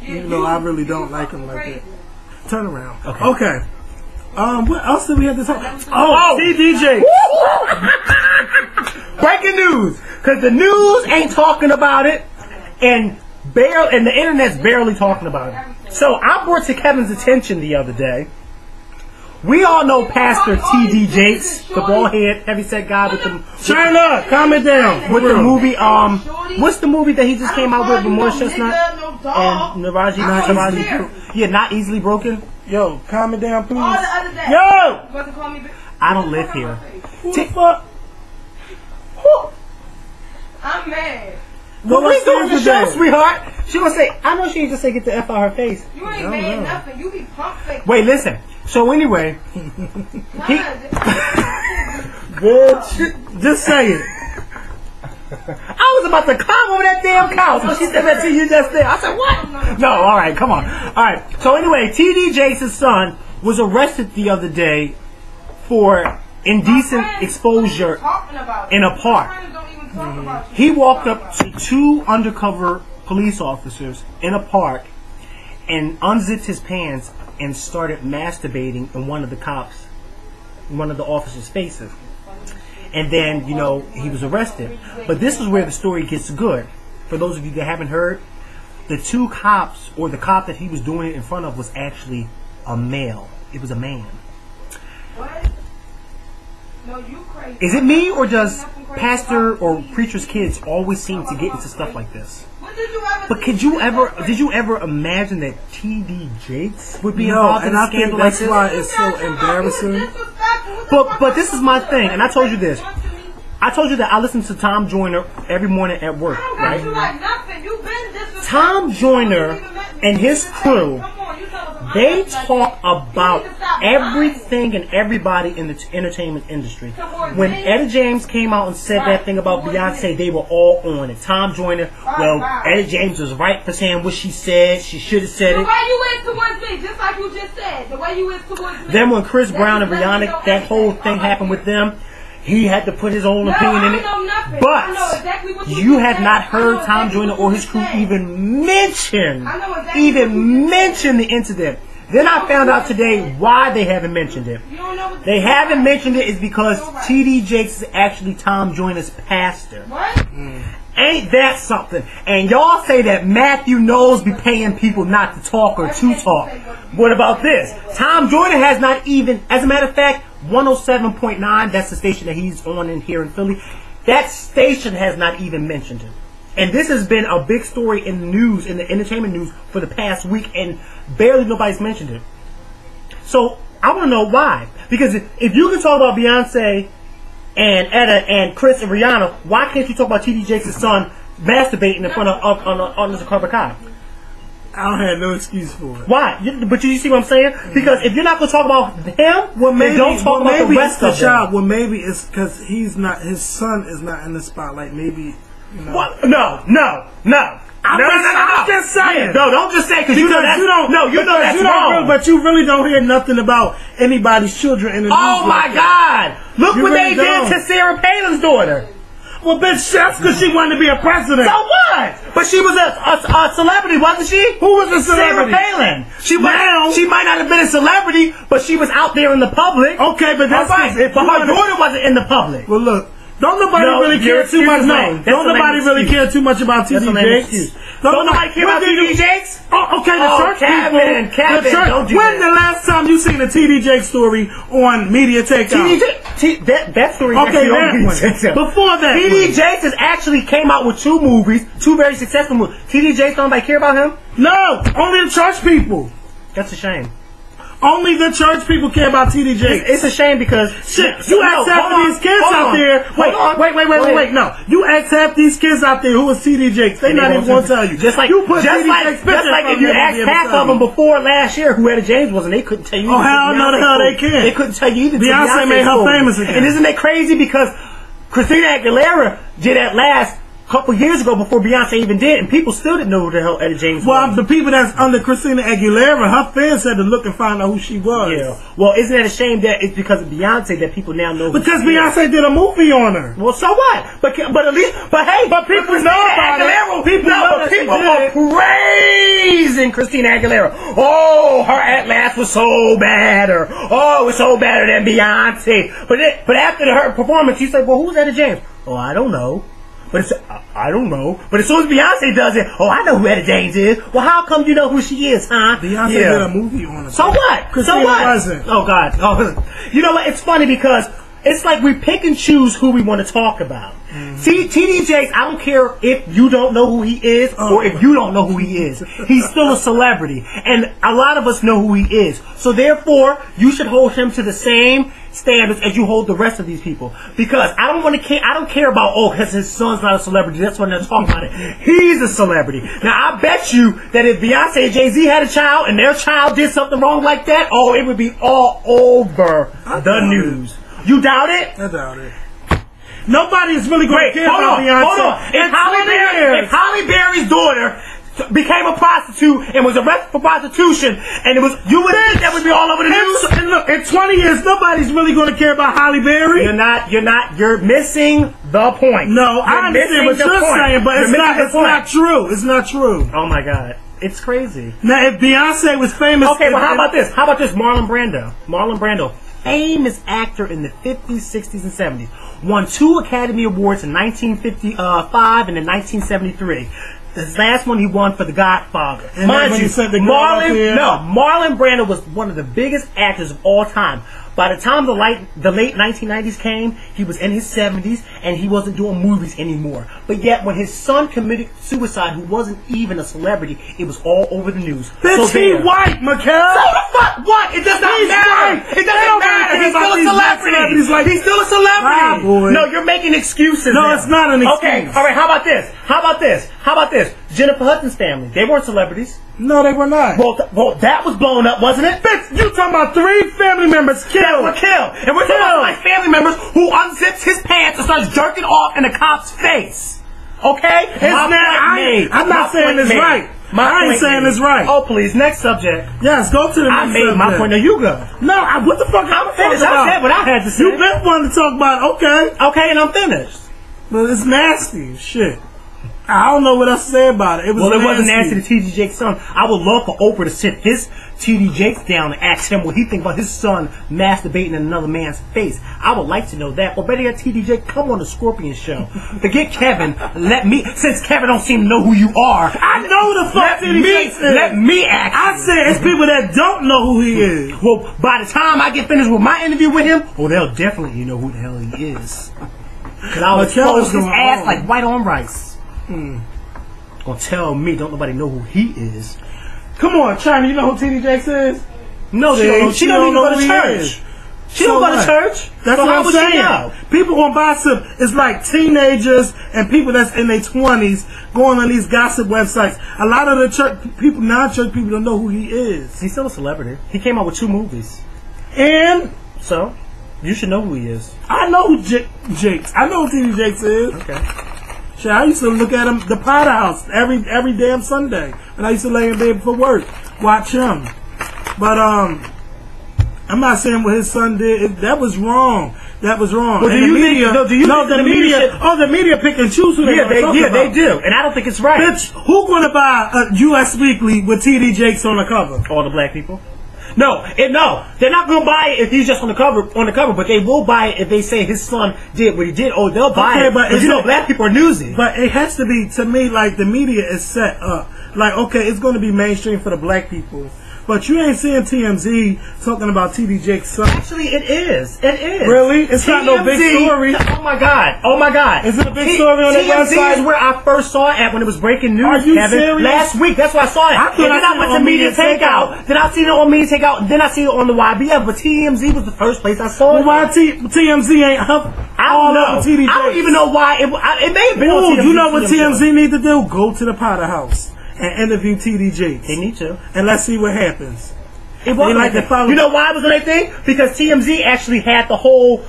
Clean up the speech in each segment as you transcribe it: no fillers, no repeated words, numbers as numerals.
Even though I really don't like him like that. Turn around. Okay. What else did we have to talk? Oh, TDJ. Breaking news, because the news ain't talking about it, and the internet's barely talking about it. So I brought to Kevin's attention the other day. We all know Pastor T.D. Jakes, the bald head, heavyset guy with the. Turn up, calm it down. With the movie, what's the movie that he just came out with Morris Chestnut and Naraji? Yeah, Not Easily Broken. Yo, calm it down, please. Yo! I don't live here. I'm mad. What we doing the show, sweetheart? She gonna say, I know she ain't just say get the F out her face. You ain't mad nothing. You be pump fake. Wait, listen. So anyway, bitch, just say it. I was about to climb over that damn couch when she said that to you just there. I said, what? No, all right, come on. All right. So anyway, T.D. Jakes' son was arrested the other day for indecent exposure in a park. He walked up to 2 undercover police officers in a park and unzipped his pants and started masturbating in one of the officers' faces. And then, you know, he was arrested. But this is where the story gets good. For those of you that haven't heard, the 2 cops, or the cop that he was doing it in front of, was actually a male. It was a man. What? No, you crazy. Is it me, or does pastor or preacher's kids always seem to get into stuff like this? But did you ever imagine that T.D. Jakes would be involved in a scandal like this? That's why it's so embarrassing. But this is my thing, and I told you this. I told you that I listen to Tom Joyner every morning at work, right? Tom Joyner and his crew, they talk about everything and everybody in the entertainment industry. When Etta James came out and said that thing about Beyonce, they were all on it. Tom Joyner, well, Etta James was right for saying what she said. She should have said it. The way you is towards me, just like you just said. The way you is towards me. Then when Chris Brown and Rihanna, that whole thing happened with them, he had to put his own opinion in it. But you have not heard Tom Joyner or his crew even mention the incident. Then I found out today why they haven't mentioned it. They haven't mentioned it is because T.D. Jakes is actually Tom Joyner's pastor. What? Ain't that something? And y'all say that Matthew Knowles be paying people not to talk or to talk. What about this? Tom Joyner has not even, as a matter of fact, 107.9, that's the station that he's on in here in Philly. That station has not even mentioned him. And this has been a big story in the news, in the entertainment news, for the past week, and barely nobody's mentioned it. So I want to know why. Because if you can talk about Beyonce and Etta and Chris and Rihanna, why can't you talk about T.D. Jakes' son masturbating in front of undercover cop? I don't have no excuse for it. Why? But you see what I'm saying? Because if you're not going to talk about him, then don't talk about the rest of them. Well, maybe it's because he's not. His son is not in the spotlight. Maybe. You know. What? No. I'm just saying. No, don't just say because you know that's wrong. No, you know that's wrong. But you really don't hear nothing about anybody's children in the news. Oh my God! Look what they did to Sarah Palin's daughter. Well, bitch, that's because she wanted to be a president. So what? But she was a celebrity, wasn't she? Who was a celebrity? Sarah Palin. She might not have been a celebrity, but she was out there in the public. Okay, but that's right. But her daughter wasn't in the public. Well, look. Don't nobody really care too much. Don't nobody really care too much about T.D. Jakes. Don't nobody care about T.D. Jakes? Oh, okay, the church people. Don't do when the last time you seen a T.D. Jakes story on Media Takeout? That story. Okay, before that, T.D. Jakes has actually came out with 2 movies, 2 very successful movies. T.D. Jakes, don't nobody care about him? No, only the church people. That's a shame. Only the church people care about T.D. Jakes. It's a shame because you ask half of these kids out there. Wait. No, you ask half these kids out there who is T.D. Jakes. They're not even going to tell you. Just like if you asked half of them before last year who Etta James was, and they couldn't tell you. Oh hell no, the hell they can't. They couldn't tell you either. Beyonce made her famous again. And isn't that crazy? Because Christina Aguilera did that last couple years ago before Beyonce even did, and people still didn't know who the hell Etta James was. Well, the people that's under Christina Aguilera, her fans had to look and find out who she was. Yeah. Well, isn't that a shame that it's because of Beyonce that people now know? Because Beyonce did a movie on her. Well, so what? But people know about it. People are praising Christina Aguilera. Oh, her At Last was so bad, or oh, it was so better than Beyonce. But after her performance, you say, well, who's Etta James? Oh, I don't know. But I don't know. But as soon as Beyonce does it, oh, I know who Etta James is. Well, how come you know who she is, huh? Beyonce did a movie on it. So what? Christina so what? Wasn't. Oh, God. Oh, you know what? It's funny because it's like we pick and choose who we want to talk about. See, TD Jakes, I don't care if you don't know who he is or if you don't know who he is. He's still a celebrity. And a lot of us know who he is. So therefore, you should hold him to the same standards as you hold the rest of these people. Because I don't care about, because his son's not a celebrity. That's why they're talking about it. He's a celebrity. Now, I bet you that if Beyonce and Jay-Z had a child and their child did something wrong like that, it would be all over the news. You doubt it? I doubt it. Nobody's really going to care about Beyonce. Hold on. If Halle Berry's daughter became a prostitute and was arrested for prostitution, and you would think that would be all over the news. And look, in 20 years, nobody's really going to care about Halle Berry. You're missing the point. No, I understand what you're saying, but it's not true. It's not true. Oh my God. It's crazy. Now, if Beyonce was famous... Okay, well, how about this? Marlon Brando. Famous actor in the 50s, 60s, and 70s. Won 2 Academy Awards in 1955 and in 1973. His last one he won for The Godfather. And mind you, Marlon Brando was one of the biggest actors of all time. By the time the late 1990s came, he was in his 70s and he wasn't doing movies anymore. But yet, when his son committed suicide, who wasn't even a celebrity, it was all over the news. Bitch, he white, Mikhail. So the fuck? What? It does not matter. It doesn't matter. He's still a celebrity. He's still a celebrity. No, you're making excuses. No, it's not an excuse. Okay, all right. How about this? Jennifer Hudson's family. They weren't celebrities. No, they were not. Well, that was blown up, wasn't it? Bitch, you talking about 3 family members killed. That were killed. And we're talking about my family members who unzips his pants and starts jerking off in the cop's face. Okay? I'm not saying it's right. I ain't saying it's right. Oh, please. Next subject. Yes, go to the next subject. I made my point. Now you go. No, what the fuck? I'm finished. I said what I had to say. You been wanting to talk about it. Okay. Okay, and I'm finished. But it's nasty. Shit. I don't know what else to say about it. It wasn't nasty to TD Jakes' son. I would love for Oprah to sit his TD Jakes down and ask him what he thinks about his son masturbating in another man's face. I would like to know that. Or better yet, TD Jakes, come on the Scorpion show. Forget Kevin. Since Kevin don't seem to know who you are. I know the fuck TD Jakes is. Let me ask. I said it's people that don't know who he is. Well, by the time I get finished with my interview with him, they'll definitely know who the hell he is. Because I was expose his ass like white on rice. Gonna tell me, don't nobody know who he is. Come on, China, you know who TD Jakes is? No, she don't even go to church. She don't go to church. That's what I'm saying. People on gossip, it's like teenagers and people that's in their 20s going on these gossip websites. A lot of the church people, non-church people, don't know who he is. He's still a celebrity. He came out with 2 movies. And so, you should know who he is. I know who Jakes. I know who TD Jakes is. Okay. Shit, I used to look at him, the Potter House, every damn Sunday. And I used to lay in bed before work, watch him. But I'm not saying what his son did. That was wrong. That was wrong. Well, the media pick and choose who they want to talk about. They do. And I don't think it's right. Bitch, who gonna buy a U.S. Weekly with TD Jakes on the cover? All the black people. No, they're not going to buy it if he's just on the cover, but they will buy it if they say his son did what he did. Oh, they'll buy it. But you know, black people are newsy. But it has to be, to me, like the media is set up. Like, okay, it's going to be mainstream for the black people. But you ain't seeing TMZ talking about TD Jakes' son. Actually, it is. It is. Really? It's TMZ, not no big story. Oh my God. Is it a big story on the website? TMZ is where I first saw it at when it was breaking news. Are you Kevin, serious? Last week. That's where I saw it. Then I went to Media Takeout. Then I seen it on Media Takeout. Then I seen it on the YBF. But TMZ was the first place I saw it. Well, why TMZ ain't all over TD Jakes? I don't even know why. It may have been on TMZ. You know what TMZ need to do? Go to the Potter House and interview TD Jakes. They need to. And let's see what happens. It wasn't like that. You know why it was on their thing? Because TMZ actually had the whole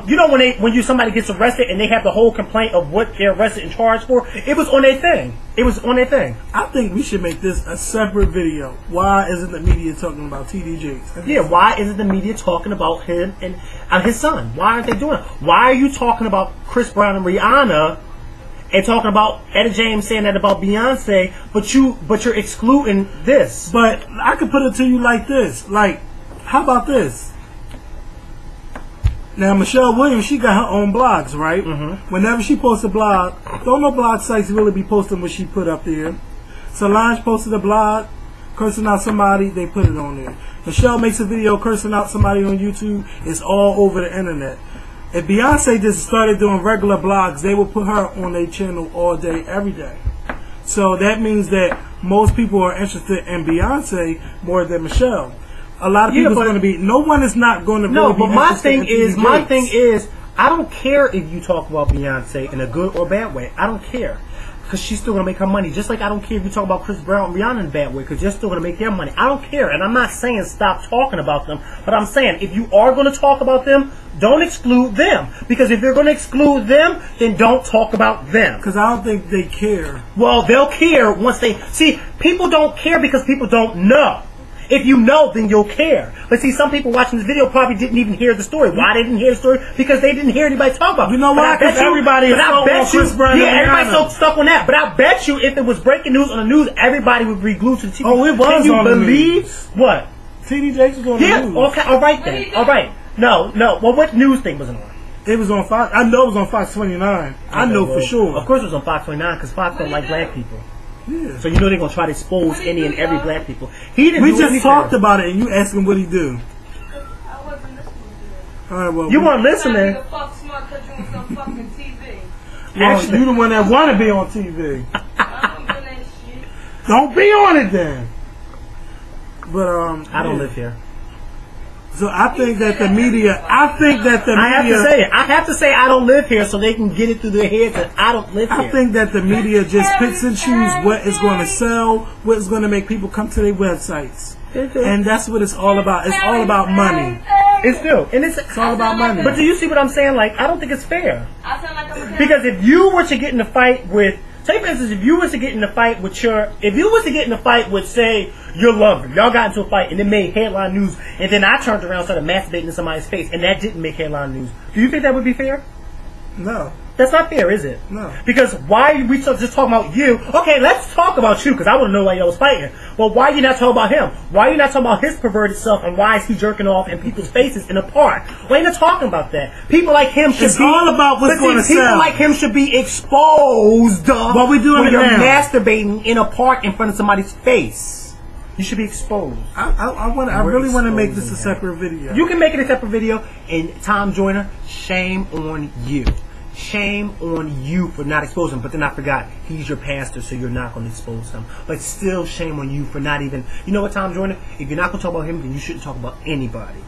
you know when somebody gets arrested and they have the whole complaint of what they're arrested and charged for. It was on their thing. It was on their thing. I think we should make this a separate video. Why isn't the media talking about TD Jakes? Yeah, why isn't the media talking about him and his son? Why aren't they doing it? Why are you talking about Chris Brown and Rihanna and talking about Etta James saying that about Beyonce, but you're excluding this. But I could put it to you like this. Like, how about this? Now, Michelle Williams, she got her own blogs, right? Mm-hmm. Whenever she posts a blog, don't no blog sites really be posting what she put up there. Solange posted a blog cursing out somebody, they put it on there. Michelle makes a video cursing out somebody on YouTube, it's all over the internet. If Beyonce just started doing regular blogs, they would put her on their channel all day, every day. So that means that most people are interested in Beyonce more than Michelle. A lot of people are going to be. No one is not going to. No, really but be my thing is, I don't care if you talk about Beyonce in a good or bad way. I don't care, because she's still going to make her money. Just like I don't care if you talk about Chris Brown and Rihanna in a bad way, because they're still going to make their money. I don't care, and I'm not saying stop talking about them, but I'm saying if you are going to talk about them, don't exclude them. Because if you're going to exclude them, then don't talk about them. Because I don't think they care. Well, they'll care once they see. People don't care because people don't know. If you know, then you'll care. But see, some people watching this video probably didn't even hear the story. Why they didn't hear the story? Because they didn't hear anybody talk about it. You know why? Because everybody is stuck on Chris Brown. Yeah, everybody's so stuck on that. But I bet you if it was breaking news on the news, everybody would be glued to the TV. Oh, it was. Can you on believe the news. what? TD Jakes was on the news. Okay, all right then. All right. No. Well, what news thing was it on? It was on Fox. I know it was on Fox 29. I know for sure. Of course it was on Fox 29 because Fox don't like black people. Yeah. So you know they're gonna try to expose any and every black people. He didn't. We do just anything. talked about it, and you asked him what he do. I wasn't listening to All right, well, You weren't listening. that. Fuck smart because you on some fucking TV. well, Actually- you the one that want to be on TV. I don't do that shit. Don't be on it then. But I don't yeah. live here. So I think that the media. I think that the I have media. to say it. I have to say I don't live here so they can get it through their heads that I don't live here. I think that the media just picks and choose what is going to sell, what is going to make people come to their websites, and that's what it's all about. It's all about money. It's true. And it's It's all about money. But do you see what I'm saying? Like, I don't think it's fair. I sound like I'm a Because if you were to get in a fight with, say for instance, if you was to get in a fight with say, your lover, y'all got into a fight and it made headline news, and then I turned around and started masturbating in somebody's face, and that didn't make headline news. Do you think that would be fair? No, That's not fair, is it? No. Because why are we just talking about you? Okay, let's talk about you, because I want to know why y'all was fighting. Well, why are you not talking about him? Why are you not talking about his perverted self, and why is he jerking off in people's faces in a park? Why are you not talking about that? People like him should It's be... all about what's but see, going to sell. People like him should be exposed. What we doing when you're now. masturbating in a park in front of somebody's face. You should be exposed. I really want to make this a separate video. You can make it a separate video, and Tom Joyner, shame on you. Shame on you for not exposing him. But then I forgot, he's your pastor, so you're not going to expose him. But still shame on you for not even... You know what, Tom Joyner? If you're not going to talk about him, then you shouldn't talk about anybody.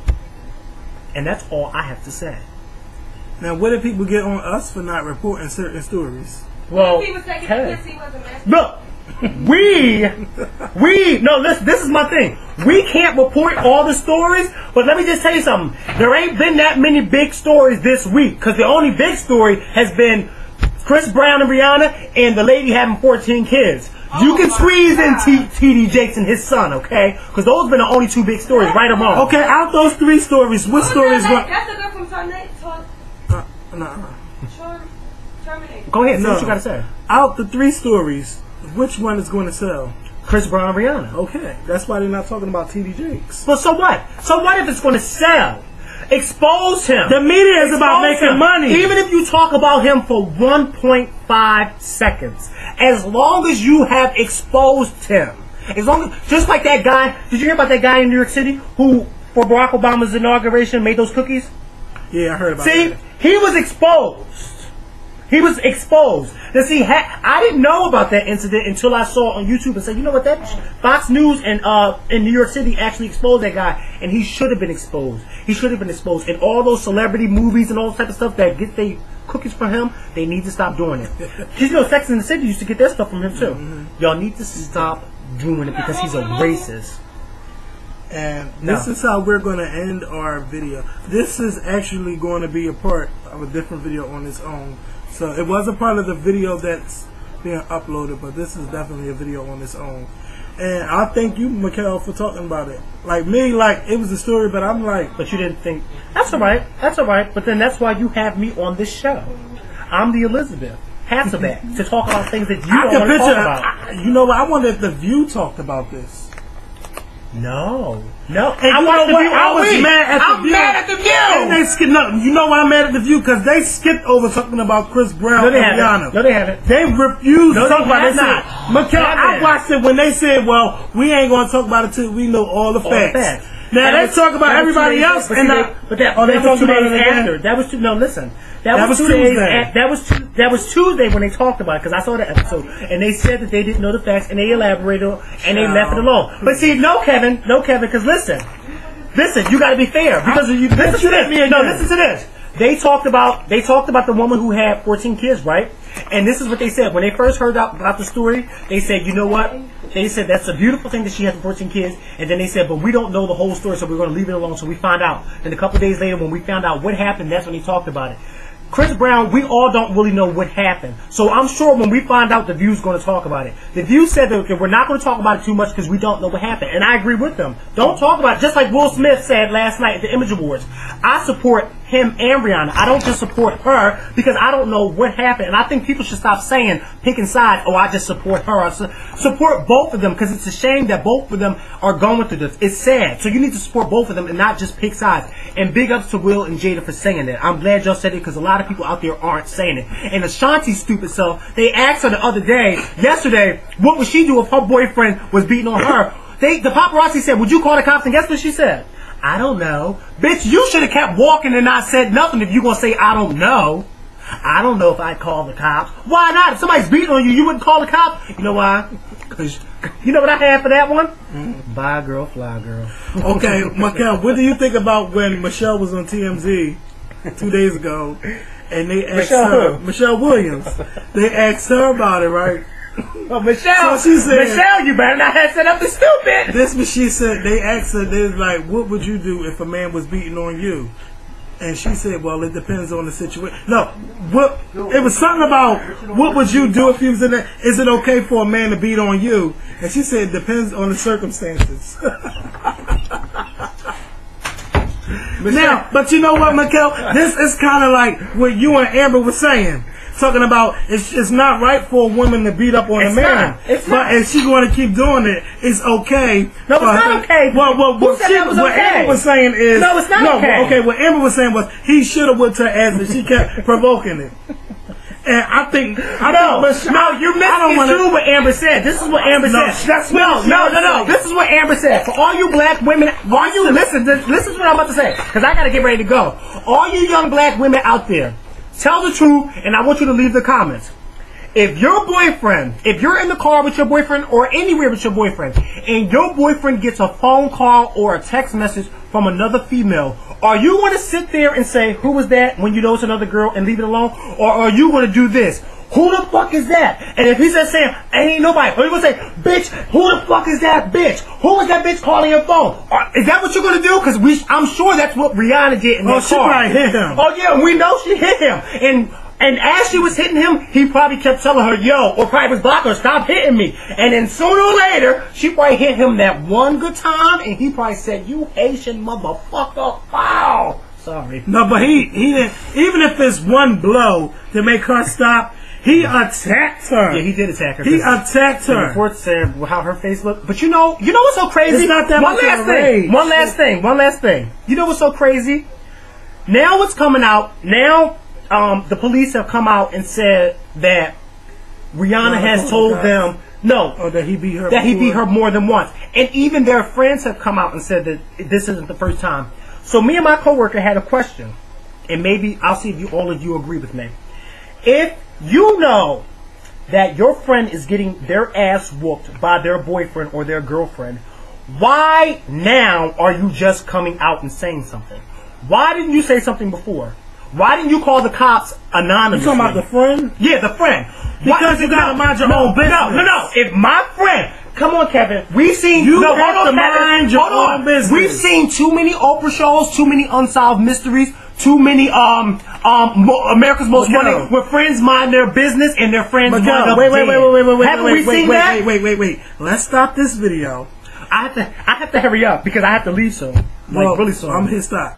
And that's all I have to say. Now, what if people get on us for not reporting certain stories? Well, He was taking hey. a piss, he wasn't masturbating. Look, no, listen, this is my thing. We can't report all the stories, but let me just tell you something. There ain't been that many big stories this week, because the only big story has been Chris Brown and Rihanna and the lady having 14 kids. You can squeeze in TD Jakes and his son, okay? Because those have been the only two big stories, right or wrong. Okay, out those three stories, what story is going? That's the girl from Terminator. Go ahead, say No. what you got to say. Out the three stories, which one is going to sell? Chris Brown and Rihanna. Okay, that's why they're not talking about TD Jakes. Well, so what? So what if it's going to sell? Expose him. The media is about Expose making him. money. Even if you talk about him for 1.5 seconds, as long as you have exposed him, as long as, just like that guy. Did you hear about that guy in New York City who, for Barack Obama's inauguration, made those cookies? Yeah, I heard about See, that. he was exposed. He was exposed. Now, see, I didn't know about that incident until I saw on YouTube and said, you know what, that Fox News and in New York City actually exposed that guy, and he should have been exposed. He should have been exposed. And all those celebrity movies and all type of stuff that get their cookies from him, they need to stop doing it. Because you know, Sex and the City used to get their stuff from him too. Mm-hmm. Y'all need to stop doing it because he's a racist. And this is how we're going to end our video. This is actually going to be a part of a different video on its own. So it was a part of the video that's being uploaded, but this is definitely a video on its own. And I thank you, Mikhail, for talking about it. Like me, like it was a story, but I'm like, But you didn't think, that's all right, that's all right. But then that's why you have me on this show. I'm the Elizabeth. Hasselbeck to talk about things that you I don't can want to talk picture. about. You know what? I wonder if The View talked about this. No. And I was mad at The View. mad at The View. And they skipped. No, you know why I'm mad at The View? Because they skipped over something about Chris Brown and Rihanna. No, they haven't. They refused to talk about it. They not. said, Mikkel, I watched it when they said, well, we ain't going to talk about it till we know all the facts. Now, they talk about everybody else. But that was 2 days after. That was no, listen. That was 2 days. That was Tuesday when they talked about it, because I saw the episode, and they said that they didn't know the facts, and they elaborated, and they left it alone. But see, no, Kevin, because listen, you got to be fair, because you listen to this. No, listen to this. They talked about the woman who had 14 kids, right? And this is what they said when they first heard about the story. They said, you know what? They said that's a beautiful thing that she had 14 kids, and then they said, but we don't know the whole story, so we're going to leave it alone. So we found out. And a couple of days later, when we found out what happened, that's when he talked about it. Chris Brown, we all don't really know what happened. So I'm sure when we find out, The View's going to talk about it. The View said that we're not going to talk about it too much because we don't know what happened. And I agree with them. Don't talk about it. Just like Will Smith said last night at the Image Awards. I support him and Rihanna. I don't just support her because I don't know what happened. And I think people should stop saying, picking sides, oh, I just support her. I support both of them, because it's a shame that both of them are going through this. It's sad. So you need to support both of them and not just pick sides. And big ups to Will and Jada for saying that. I'm glad y'all said it, because a lot of people out there aren't saying it. And Ashanti's stupid self, they asked her the other day, yesterday, what would she do if her boyfriend was beating on her? The paparazzi said, would you call the cops? And guess what she said? I don't know. Bitch, you should have kept walking and not said nothing if you're going to say, I don't know. I don't know if I'd call the cops. Why not? If somebody's beating on you, you wouldn't call the cops? You know why? Because you know what I had for that one? Bye, girl, fly, girl. Okay, Mikkel, what do you think about when Michelle was on TMZ 2 days ago, and they asked Michelle Williams, they asked her about it, right? Oh, Michelle, so she said, Michelle, you better not have said up the stupid. This what she said. They asked her, they was like, what would you do if a man was beating on you? And she said, well, it depends on the situation. No, it was something about, what would you do if he was in that? Is it okay for a man to beat on you? And she said, it depends on the circumstances. Now, but you know what, Mikkel? This is kind of like what you and Amber were saying. Talking about it's not right for a woman to beat up on a man. But if she's going to keep doing it, it's okay. No, it's not okay. What Amber was saying is... No, it's not okay. Okay, what Amber was saying was he should have whipped her ass, but she kept provoking it. And I think... you're missing what Amber said. This is what Amber said. No. This is what Amber said. For all you black women... Listen to what I'm about to say, because I got to get ready to go. All you young black women out there, tell the truth, and I want you to leave the comments. If your boyfriend, if you're in the car with your boyfriend or anywhere with your boyfriend, and your boyfriend gets a phone call or a text message from another female, are you going to sit there and say, who was that, when you know it's another girl, and leave it alone? Or are you going to do this? Who the fuck is that? And if he's just saying, ain't nobody, or you going to say, bitch, who the fuck is that bitch? Who is that bitch calling your phone? Is that what you're going to do? Because I'm sure that's what Rihanna did in that car. She probably hit him. Oh yeah, we know she hit him. And as she was hitting him, he probably kept telling her, yo, or probably was blocking her, stop hitting me. And then sooner or later, she probably hit him that one good time, and he probably said, you Asian motherfucker, wow. Sorry. No, but he didn't, even if it's one blow to make her stop, he attacked her. Yeah, he did attack her. He attacked her. The report said how her face looked. But you know what's so crazy? It's not that much of a rage. One last thing. You know what's so crazy? Now what's coming out, the police have come out and said that Rihanna has told them, that he beat her more than once. And even their friends have come out and said that this isn't the first time. So me and my coworker had a question, and maybe I'll see if all of you agree with me. If you know that your friend is getting their ass whooped by their boyfriend or their girlfriend, why now are you just coming out and saying something? Why didn't you say something before? Why didn't you call the cops anonymously? You talking about the friend? Yeah, the friend. Because you gotta mind your own business. No. If my friend, come on, Kevin. We've seen mind your own business. We've seen too many Oprah shows, too many unsolved mysteries, too many America's Most Wanted, where friends mind their business and their friends mind up wait. Haven't we seen that? Wait. Let's stop this video. I have to hurry up because I have to leave soon. Really soon. I'm gonna hit stop.